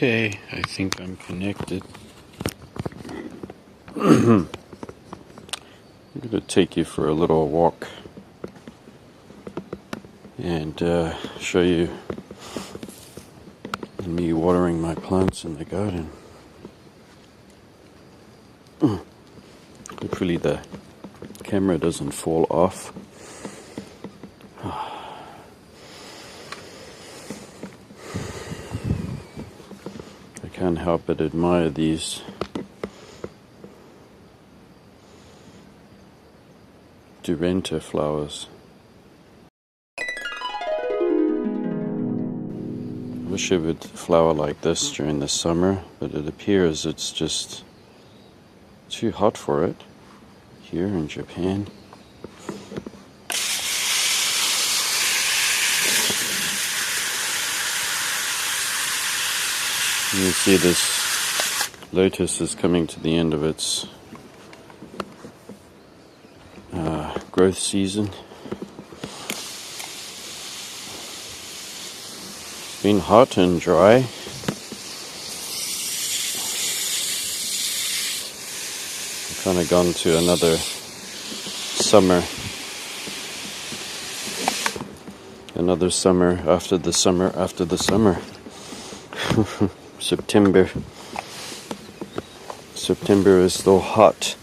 Okay, I think I'm connected. I'm going to take you for a little walk and show you me watering my plants in the garden. Hopefully the camera doesn't fall off. I can't help but admire these Duranta flowers. I wish it would flower like this during the summer, but it appears it's just too hot for it here in Japan. You see this lotus is coming to the end of its growth season. It's been hot and dry. I've kind of gone to another summer after the summer. September is still hot.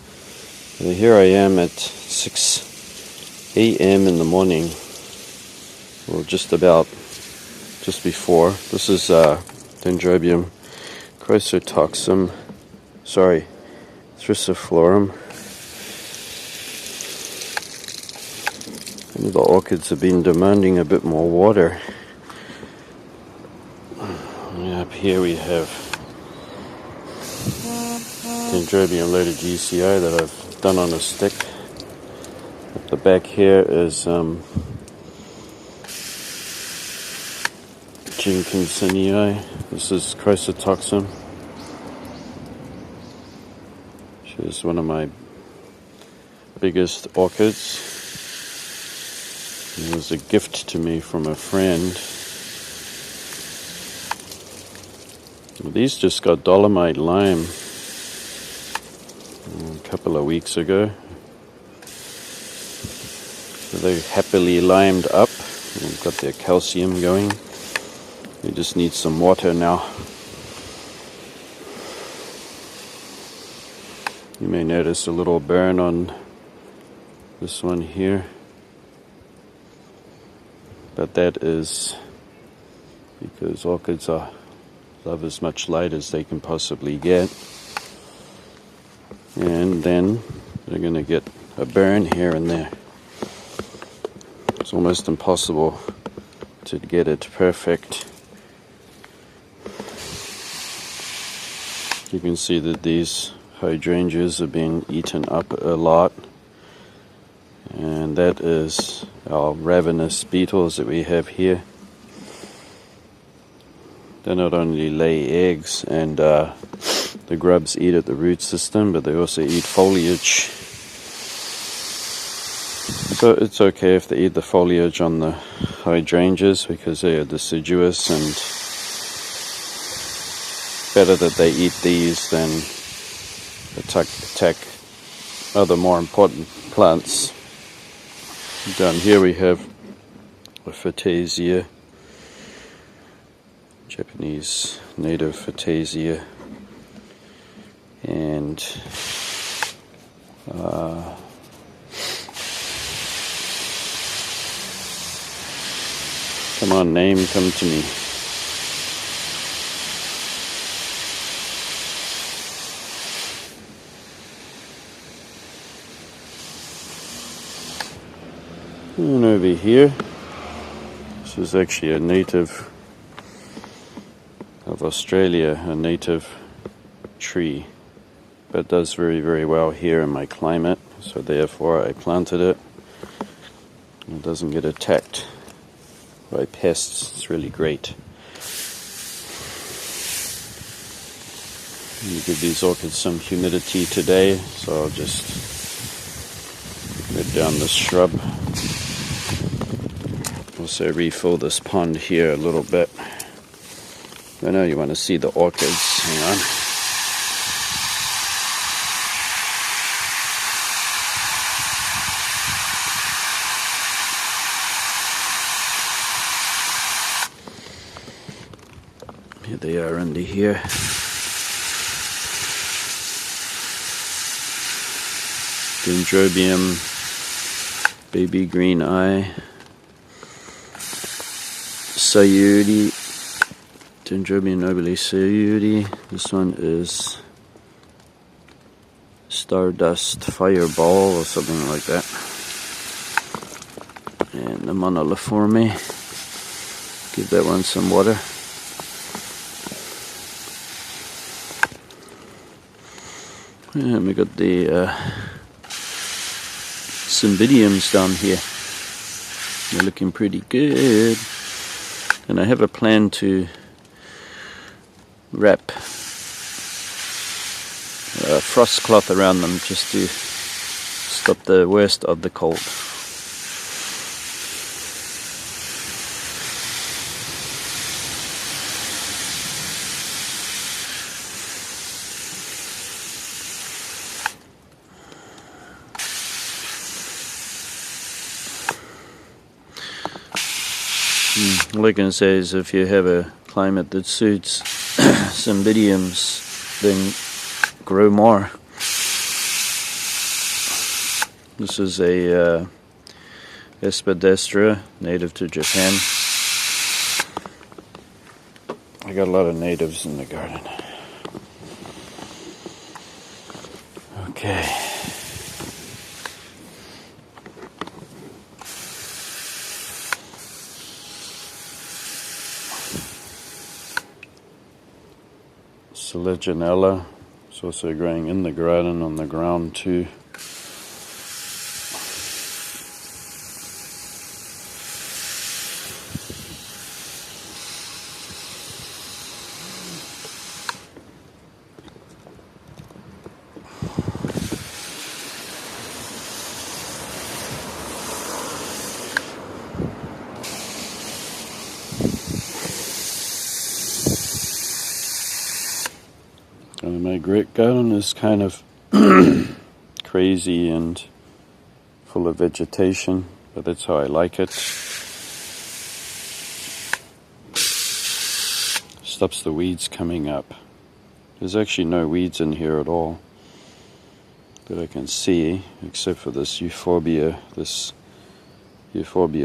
Here I am at 6 a.m. in the morning, or just before. This is Dendrobium Chrysotoxum, Thriciflorum. And the orchids have been demanding a bit more water. And up here we have Dendrobium Laodicei that I've done on a stick. At the back here is Jenkinsonii. This is Chrysotoxum, which is one of my biggest orchids. It was a gift to me from a friend. These just got dolomite lime a couple of weeks ago. So they're happily limed up and got their calcium going. We just need some water now. You may notice a little burn on this one here, but that is because orchids love as much light as they can possibly get, and then they're going to get a burn here and there. It's almost impossible to get it perfect. You can see that these hydrangeas have been eaten up a lot, and that is our ravenous beetles that we have here. They not only lay eggs and the grubs eat at the root system, but they also eat foliage. So it's okay if they eat the foliage on the hydrangeas because they are deciduous, and better that they eat these than attack other more important plants. Down here we have a Phytasia, Japanese native Phytasia, and come on, name, come to me. And over here, this is actually a native of Australia, a native tree, but does very, very well here in my climate, so therefore I planted it. It doesn't get attacked by pests. It's really great. You give these orchids some humidity today, so I'll just rid down this shrub. Also refill this pond here a little bit. I know you want to see the orchids. Hang on. Here they are under here. Dendrobium, baby green eye, Sayuri, Dendrobium nobile Sayuri. This one is Stardust Fireball or something like that. And the Monoliforme. Give that one some water. And we got the Cymbidiums down here. They're looking pretty good. And I have a plan to wrap a frost cloth around them just to stop the worst of the cold. All I can say is if you have a climate that suits Cymbidiums, then grow more. This is a Espidestra, native to Japan. I got a lot of natives in the garden. Okay. Legionella. It's also growing in the garden on the ground too. And my great garden is kind of crazy and full of vegetation, but that's how I like it. Stops the weeds coming up. There's actually no weeds in here at all that I can see, except for this euphorbia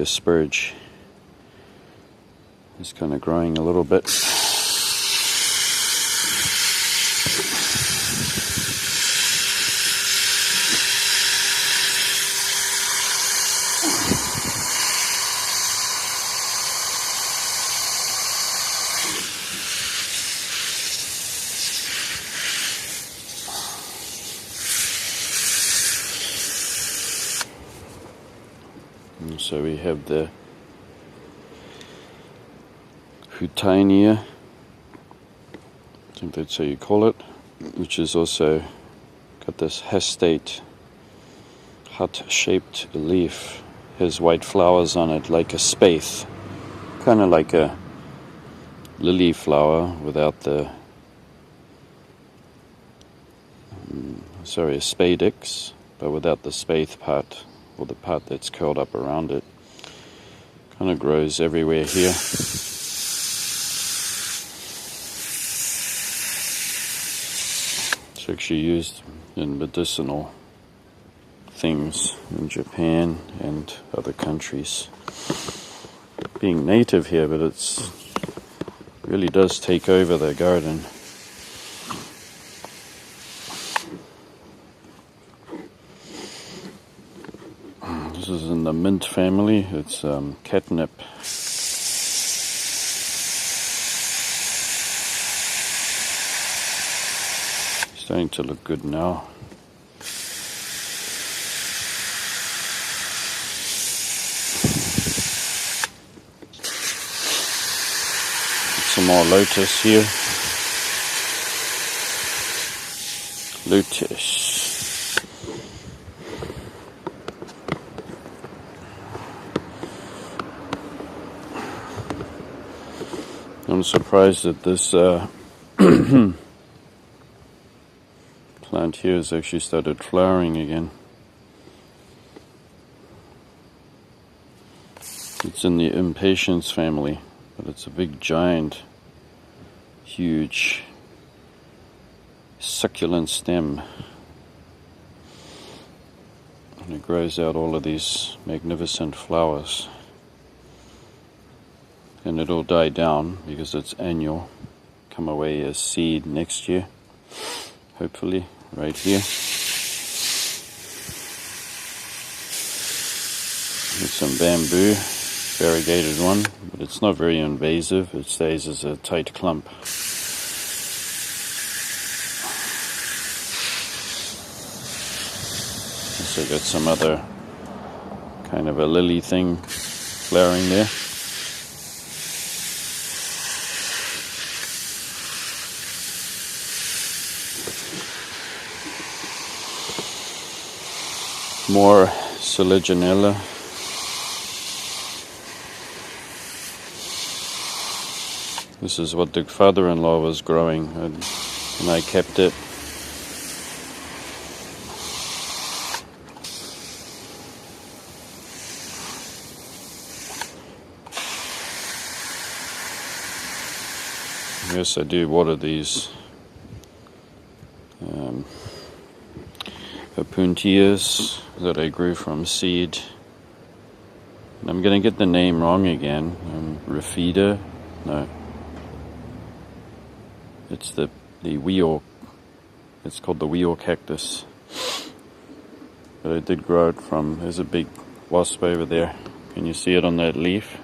spurge. It's kind of growing a little bit. And so we have the Hutainia, I think that's how you call it, which is also got this hestate, hut-shaped leaf. Has white flowers on it like a spathe, kind of like a lily flower without the, a spadix, but without the spathe part, or the part that's curled up around it. Kind of grows everywhere here. It's actually used in medicinal things in Japan and other countries. Being native here, but it's really does take over the garden. This is in the mint family. It's catnip. Starting to look good now. Some more lotus here. Lotus. I'm surprised that this plant here has actually started flowering again. It's in the impatiens family, but it's a big, giant, huge, succulent stem. And it grows out all of these magnificent flowers. And it'll die down because it's annual. Come away as seed next year, hopefully, right here. Here's some bamboo, variegated one, but it's not very invasive. It stays as a tight clump. Also got some other kind of a lily thing flowering there. More Selaginella. This is what the father-in-law was growing, and I kept it. Yes, I do water these Opuntias that I grew from seed. And I'm going to get the name wrong again. Rafida? No. It's the wheel. It's called the wheel cactus. But I did grow it from, there's a big wasp over there. Can you see it on that leaf?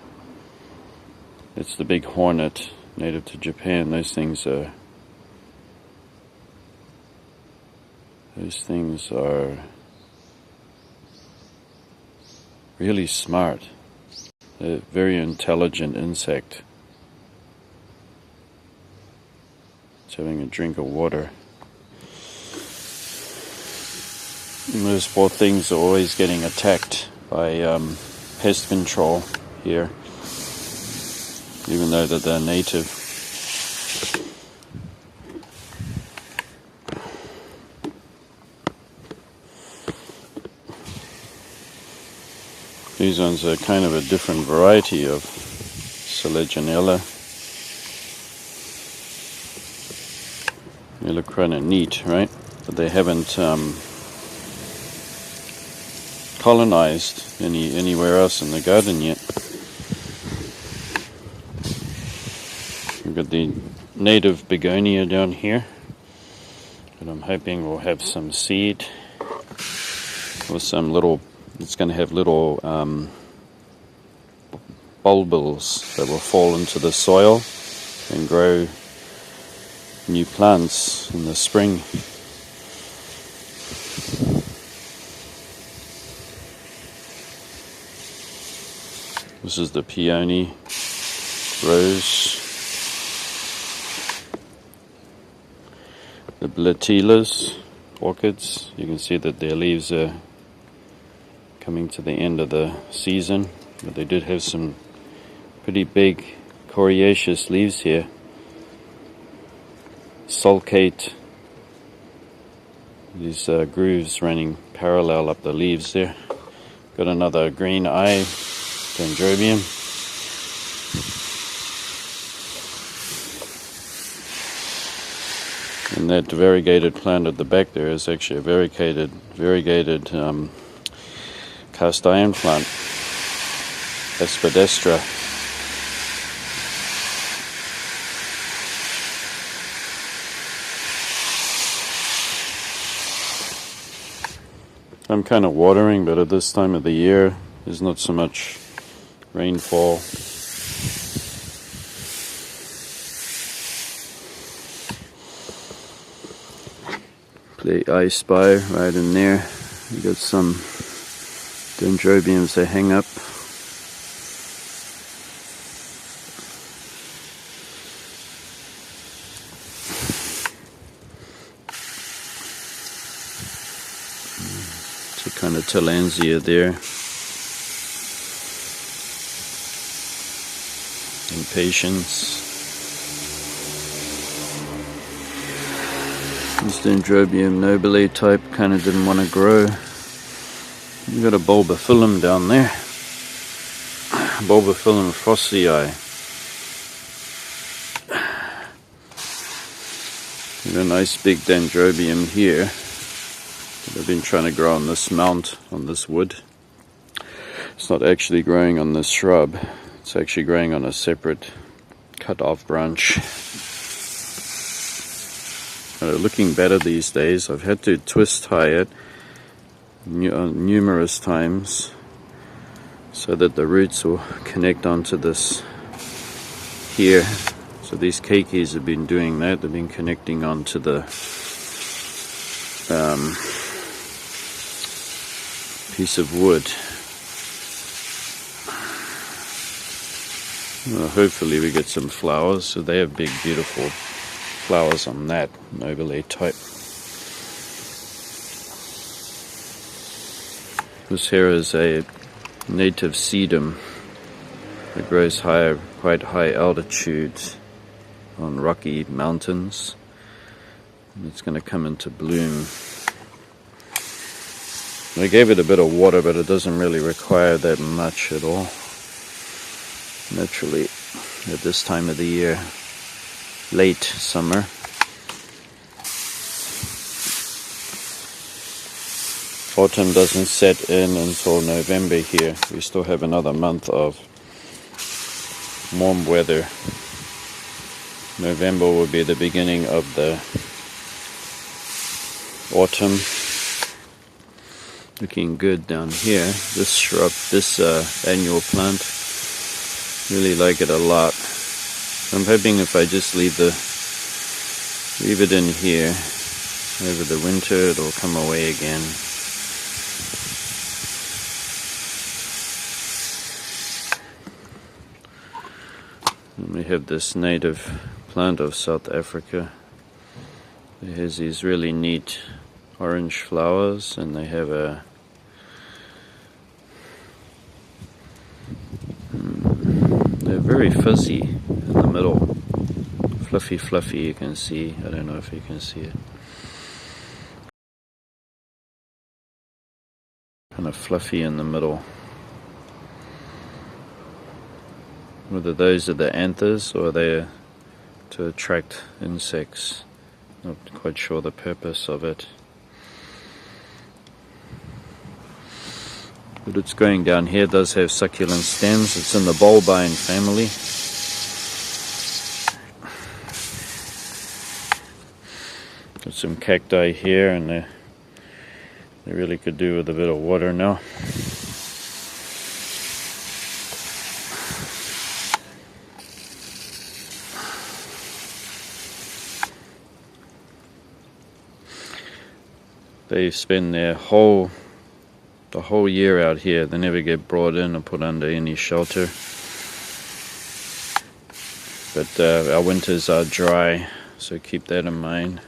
It's the big hornet, native to Japan. Those things are really smart. They're a very intelligent insect. It's having a drink of water. And those poor things are always getting attacked by pest control here, even though they're native. These ones are kind of a different variety of Selaginella. They look kind of neat, right? But they haven't colonized anywhere else in the garden yet. We've got the native begonia down here, and I'm hoping we'll have some seed or some little. It's going to have little bulbils that will fall into the soil and grow new plants in the spring. This is the peony rose. The blatilas, orchids. You can see that their leaves are coming to the end of the season, but they did have some pretty big coriaceous leaves here. Sulcate, these grooves running parallel up the leaves there. Got another green eye dendrobium. And that variegated plant at the back there is actually a variegated cast iron plant, Aspidestra. I'm kind of watering, but at this time of the year there's not so much rainfall. Play I Spy right in there. You got some dendrobiums they hang up. It's a kind of Tillandsia there. Impatiens. This Dendrobium nobile type kind of didn't want to grow. We've got a bulbophyllum down there. Bulbophyllum frostii. And a nice big Dendrobium here that I've been trying to grow on this mount, on this wood. It's not actually growing on this shrub. It's actually growing on a separate cut off branch. Looking better these days. I've had to twist tie it numerous times so that the roots will connect onto this here. So these keikis have been doing that. They've been connecting onto the piece of wood. Well, hopefully we get some flowers. So they have big, beautiful flowers on that nobile type. This here is a native sedum that grows higher, quite high altitudes on rocky mountains. And it's going to come into bloom. I gave it a bit of water, but it doesn't really require that much at all. Naturally, at this time of the year, late summer. Autumn doesn't set in until November here. We still have another month of warm weather. November will be the beginning of the autumn. Looking good down here. This shrub, this annual plant, really like it a lot. I'm hoping if I just leave it in here over the winter, it'll come away again. And we have this native plant of South Africa. It has these really neat orange flowers, and they have they're very fuzzy in the middle. Fluffy, you can see. I don't know if you can see it. Kind of fluffy in the middle. Whether those are the anthers or they're to attract insects. Not quite sure the purpose of it. But it's growing down here. It does have succulent stems. It's in the bulbine family. Got some cacti here, and they really could do with a bit of water now. They spend the whole year out here. They never get brought in or put under any shelter. But our winters are dry, so keep that in mind.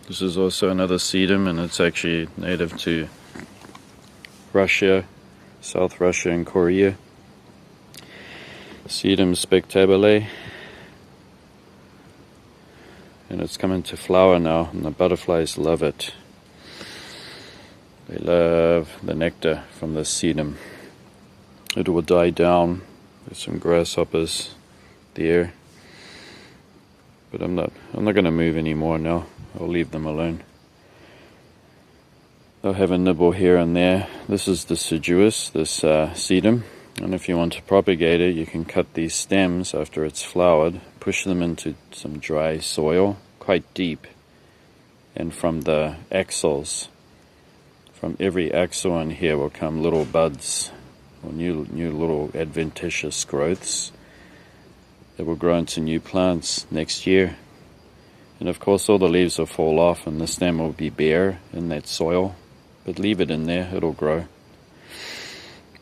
This is also another sedum, and it's actually native to Russia, South Russia and Korea. Sedum spectabile. And it's coming to flower now, and the butterflies love it. They love the nectar from the sedum. It will die down. There's some grasshoppers there. But I'm not going to move anymore now. I'll leave them alone. They'll have a nibble here and there. This is deciduous, this sedum. And if you want to propagate it, you can cut these stems after it's flowered, push them into some dry soil, quite deep. And from the axils, from every axil in here will come little buds, or new little adventitious growths that will grow into new plants next year. And of course all the leaves will fall off and the stem will be bare in that soil, but leave it in there, it'll grow.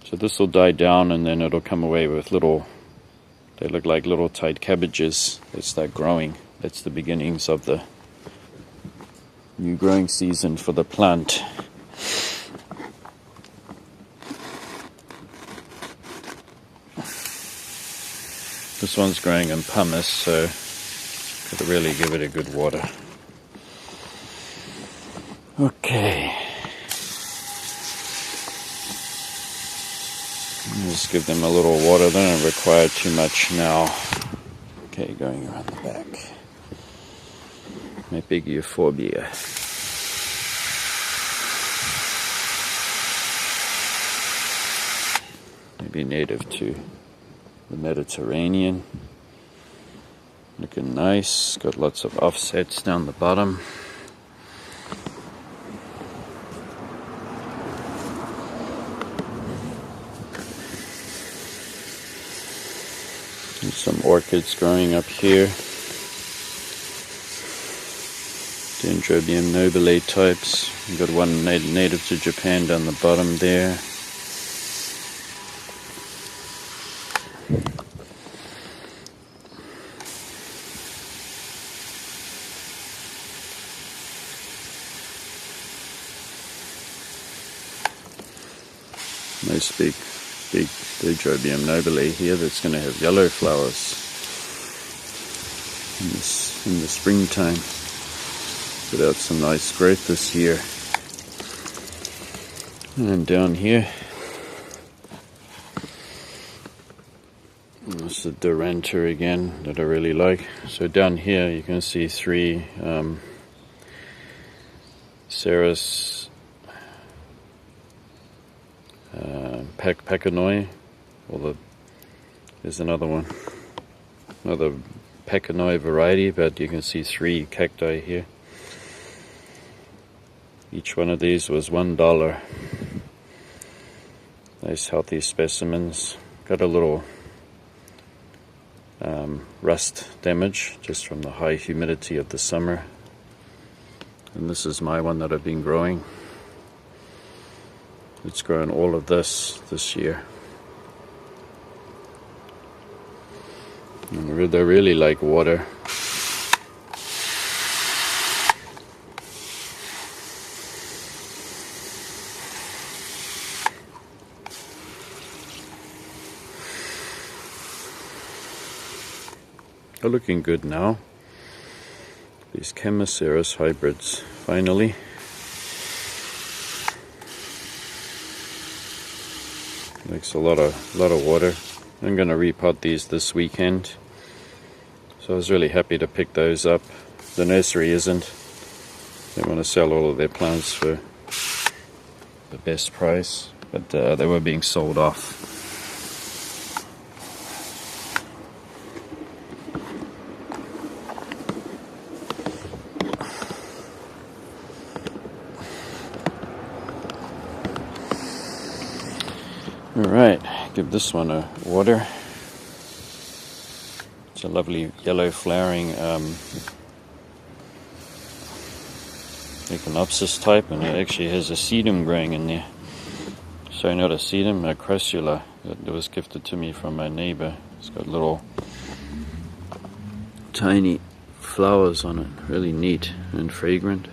So this will die down, and then it'll come away with they look like little tight cabbages that start growing. That's the beginnings of the new growing season for the plant. This one's growing in pumice, so gotta really give it a good water. Okay. Just give them a little water. They don't require too much now. Okay, going around the back. My big euphorbia. Maybe native to the Mediterranean. Looking nice. Got lots of offsets down the bottom. And some orchids growing up here. Dendrobium nobile types. We've got one native to Japan down the bottom there. Nice big Dendrobium nobile here that's going to have yellow flowers in the springtime. Put out some nice growth this year. And down here, that's the Duranta again that I really like. So down here you can see three Ceres Pachanoi, there's another one, another Pachanoi variety, but you can see three cacti here. Each one of these was $1. Nice healthy specimens. Got a little rust damage just from the high humidity of the summer. And this is my one that I've been growing. It's grown all of this year. And they really like water. They're looking good now. These Chamaceres hybrids, finally. Makes a lot of water. I'm going to repot these this weekend. So I was really happy to pick those up. The nursery isn't. They want to sell all of their plants for the best price, but they were being sold off. Alright, give this one a water. It's a lovely yellow flowering Echinopsis type, and it actually has a sedum growing in there. Sorry, not a sedum, a crassula that was gifted to me from my neighbor. It's got little tiny flowers on it, really neat and fragrant.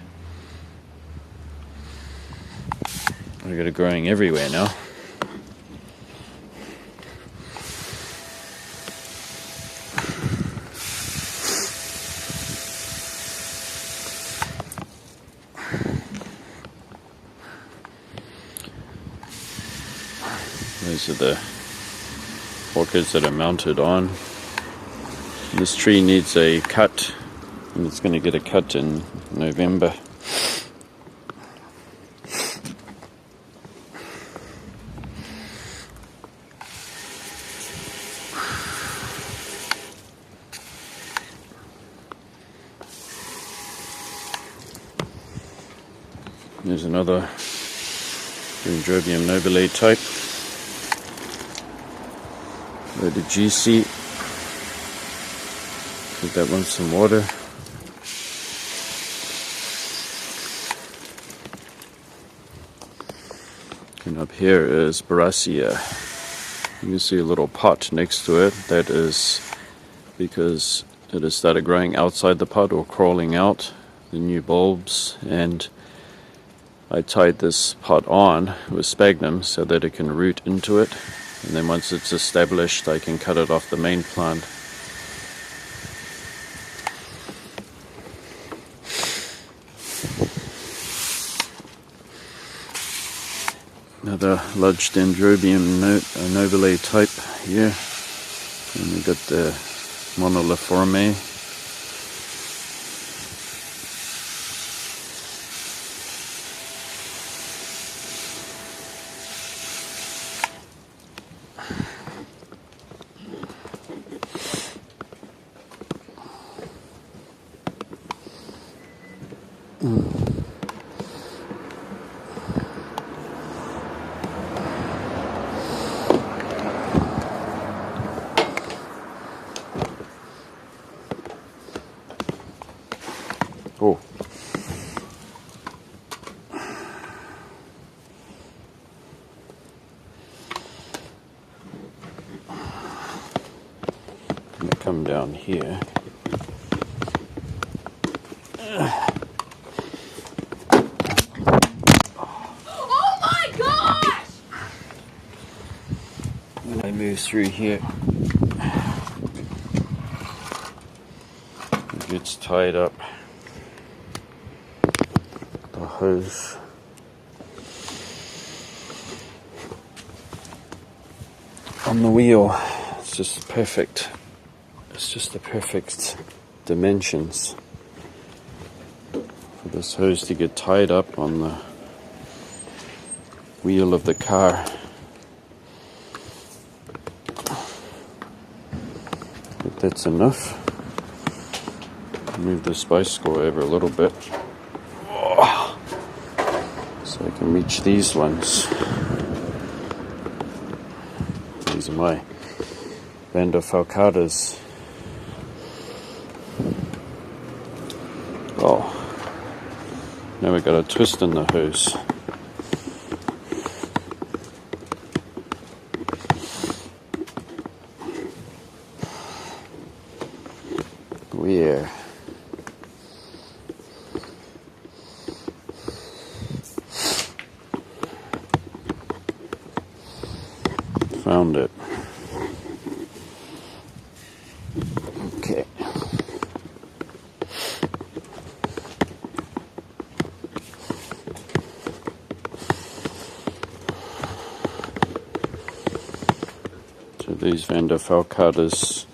I got it growing everywhere now. These are the orchids that are mounted on. This tree needs a cut, and it's going to get a cut in November. There's another Dendrobium nobile type. Load of GC. Give that one some water. And up here is Barassia. You can see a little pot next to it. That is because it has started growing outside the pot or crawling out, the new bulbs, and I tied this pot on with sphagnum so that it can root into it, and then once it's established I can cut it off the main plant another large dendrobium novelae type here, and we got the monoliforme. Oh. I'm going to come down here. Oh my gosh! When I move through here, it gets tied up. The hose. On the wheel, it's just perfect. It's just the perfect dimensions for this hose to get tied up on the wheel of the car. But that's enough. Move this bicycle over a little bit so I can reach these ones. These are my Vandofalcatas. Oh, now we got a twist in the hose. Where? Found it. Okay. So these Vandofalcatas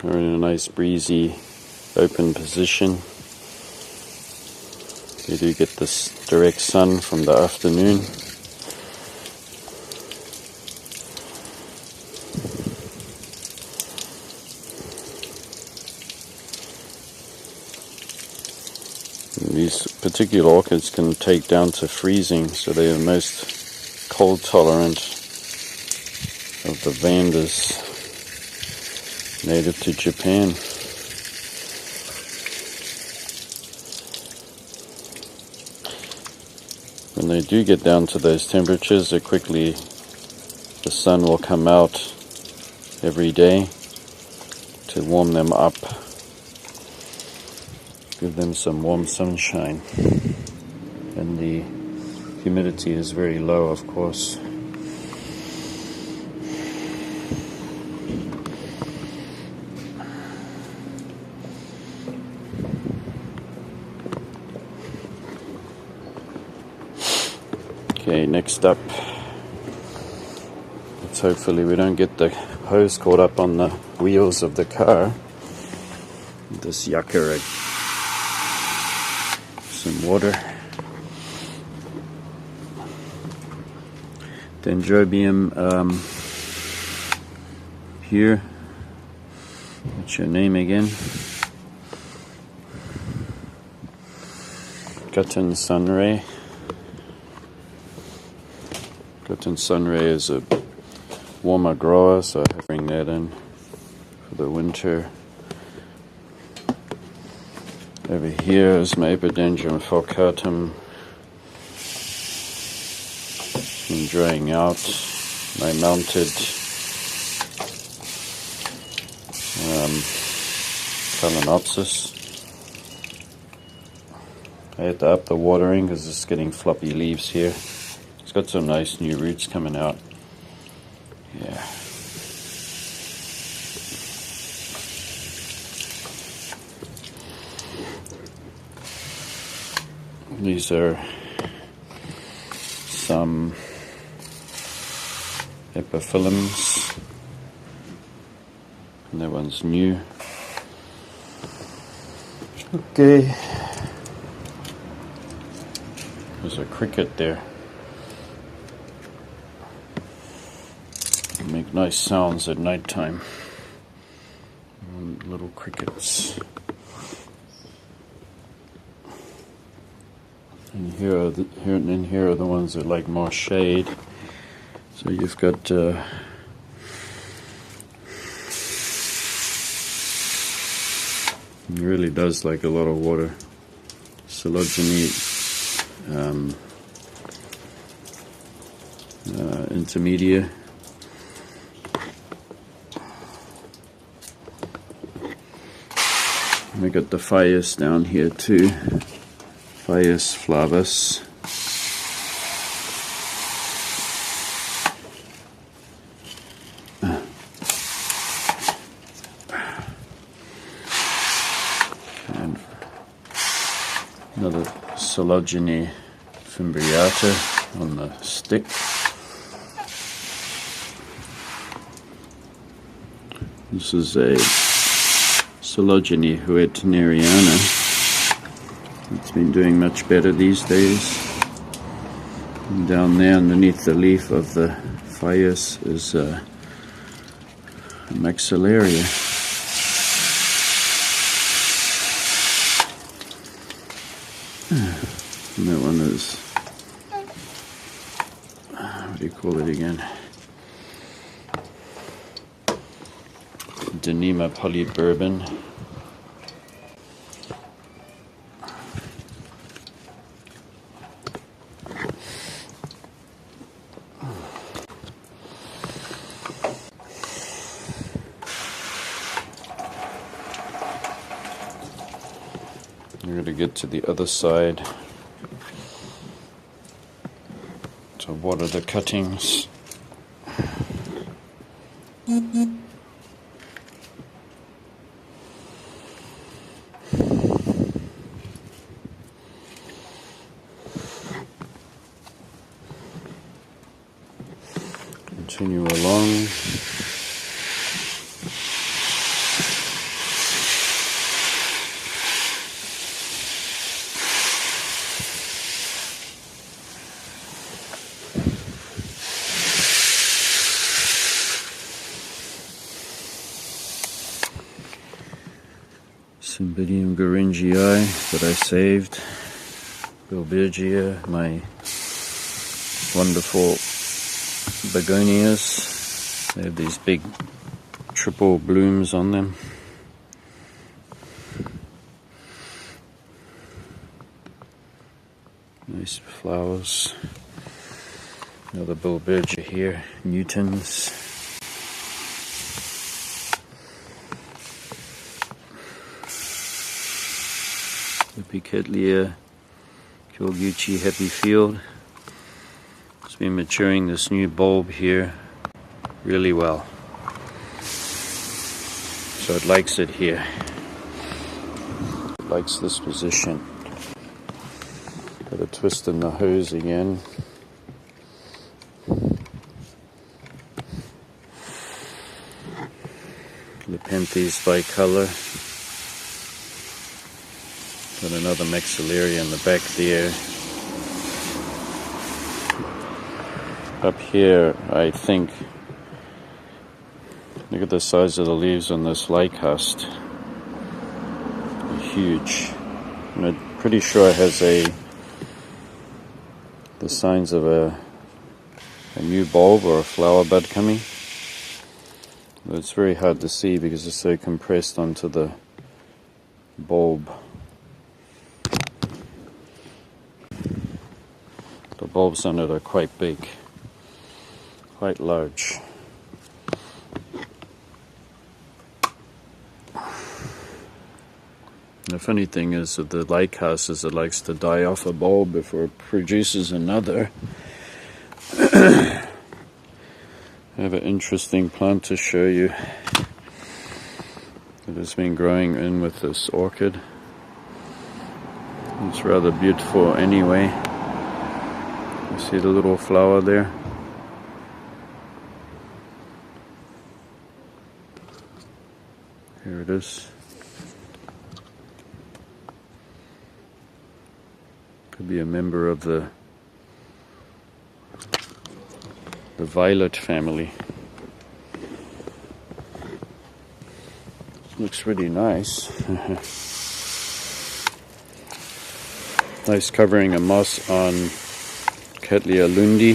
are in a nice breezy open position. You do get this direct sun from the afternoon. These particular orchids can take down to freezing, so they are the most cold tolerant of the Vandas native to Japan. When they do get down to those temperatures, the sun will come out every day to warm them up. Give them some warm sunshine, and the humidity is very low, of course. Okay, next up, let's hopefully we don't get the hose caught up on the wheels of the car. This yucca, some water. Dendrobium here. What's your name again? Gutton Sunray. Gutton Sunray is a warmer grower, so I bring that in for the winter. Over here is my Epidendrum falcatum. It's been drying out. My mounted Phalaenopsis. I had to up the watering because it's getting floppy leaves here. It's got some nice new roots coming out. Yeah. These are some epiphyllums, and that one's new. Okay, there's a cricket there. They make nice sounds at night time. Little crickets. And here are the ones that like more shade. So you've got it really does like a lot of water. Coleogyne intermedia. We got the Phaeus down here too. Phaeus flavus. And another Coleogyne fimbriata on the stick. This is a Coleogyne huertineriana. It's been doing much better these days. And down there underneath the leaf of the Phaeus is a maxillaria. And that one is, what do you call it again? Danema polybourbon. We're going to get to the other side to water the cuttings. Continue along. Cymbidium goringii that I saved. Bilbergia, my wonderful begonias. They have these big triple blooms on them. Nice flowers. Another Bilbergia here, Newtons. The Picatlia Kyoguchi Happy Field. It's been maturing this new bulb here really well. So it likes it here. It likes this position. Got a twist in the hose again. Nepenthes bicolor. Got another maxillaria in the back there. Up here, I think, look at the size of the leaves on this lycust. They're huge. And I'm pretty sure it has the signs of a new bulb or a flower bud coming. But it's very hard to see because it's so compressed onto the bulb. The bulbs on it are quite big, quite large. The funny thing is that the lycust is it likes to die off a bulb before it produces another. I have an interesting plant to show you that has been growing in with this orchid. It's rather beautiful anyway. You see the little flower there? Here it is. Could be a member of the violet family. Looks really nice. Nice covering of moss on Cattleya lundi.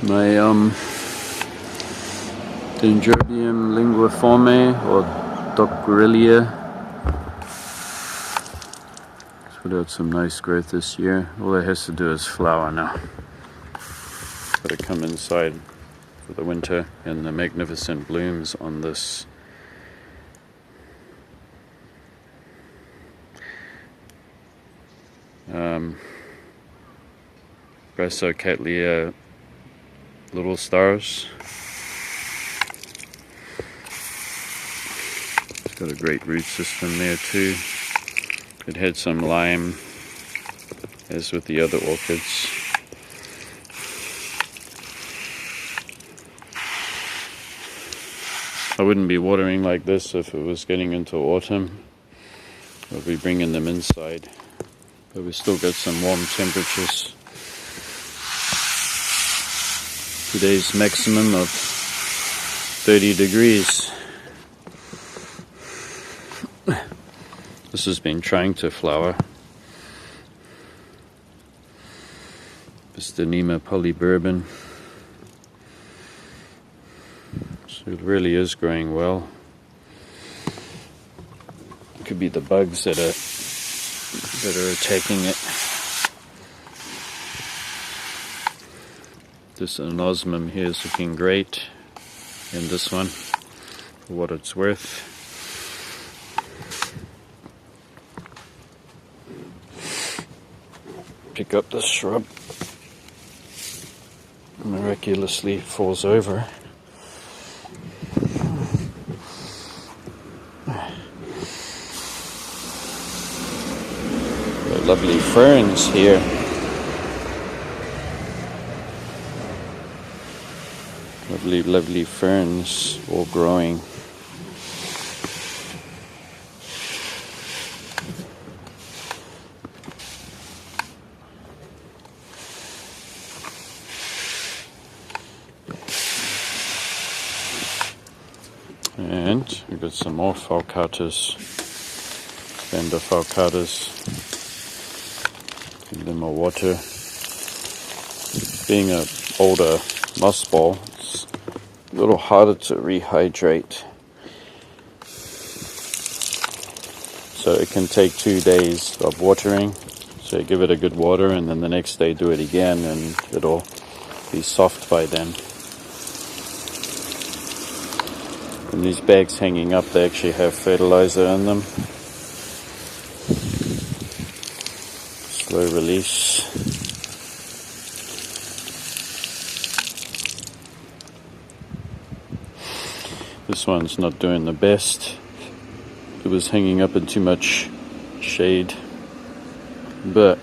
My Dendrobium linguiforme or Docquerillia. It's put out some nice growth this year. All it has to do is flower now. Got to come inside for the winter, and the magnificent blooms on this Cattleya little stars. It's got a great root system there too. It had some lime, as with the other orchids. I wouldn't be watering like this if it was getting into autumn. We'll be bringing them inside, but we still got some warm temperatures. Today's maximum of 30 degrees. This has been trying to flower. Bistanema polybourbon. So it really is growing well. It could be the bugs that are attacking it. This anosmum here is looking great, and this one, for what it's worth. Pick up this shrub. Miraculously falls over. Got lovely ferns here. Lovely ferns all growing. And we've got some more falcatas, Vanda falcatas. Give them more water. Being an older moss ball, it's a little harder to rehydrate. So it can take 2 days of watering. So you give it a good water, and then the next day do it again, and it'll be soft by then. And these bags hanging up, they actually have fertilizer in them. Slow release. This one's not doing the best. It was hanging up in too much shade, but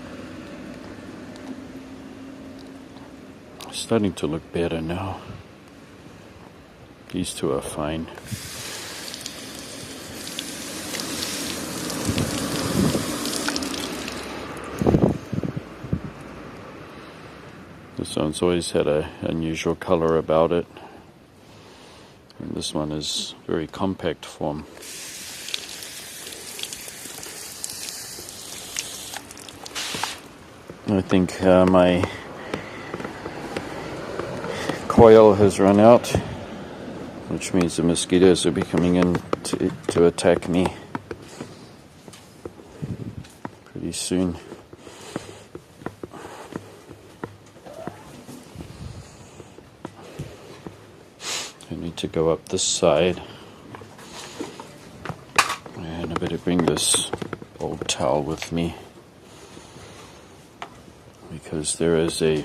it's starting to look better now. These two are fine. This one's always had an unusual color about it. And this one is very compact form. I think my coil has run out, which means the mosquitoes will be coming in to attack me pretty soon. I need to go up this side, and I better bring this old towel with me, because there is a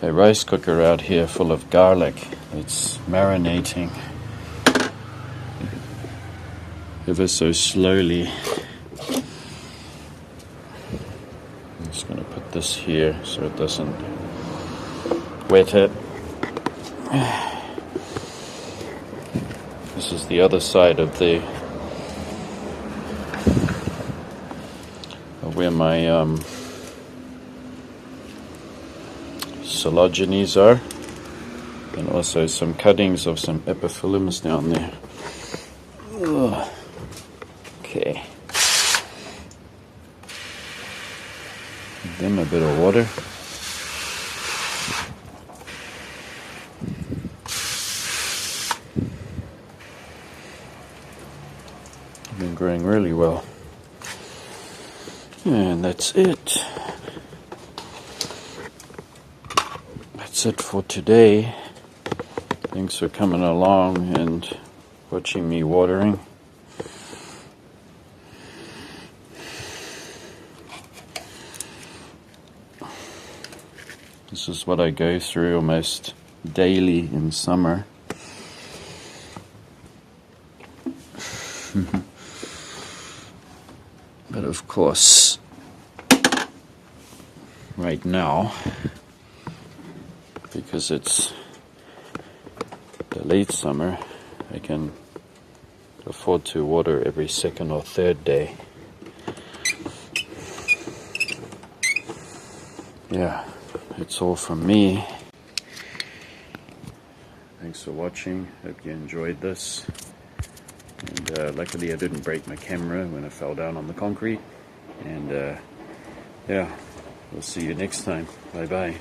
rice cooker out here full of garlic. It's marinating. ever so slowly. I'm just going to put this here so it doesn't wet it. This is the other side of where my cotyledons are, and also some cuttings of some epiphyllums down there. Ugh. Okay. Give them a bit of water. Been growing really well. And that's it. That's it for today. Thanks for coming along and watching me watering. This is what I go through almost daily in summer. But of course, right now, because it's the late summer, I can afford to water every second or third day. Yeah, that's all from me. Thanks for watching. Hope you enjoyed this. And luckily I didn't break my camera when I fell down on the concrete. And yeah, we'll see you next time. Bye bye.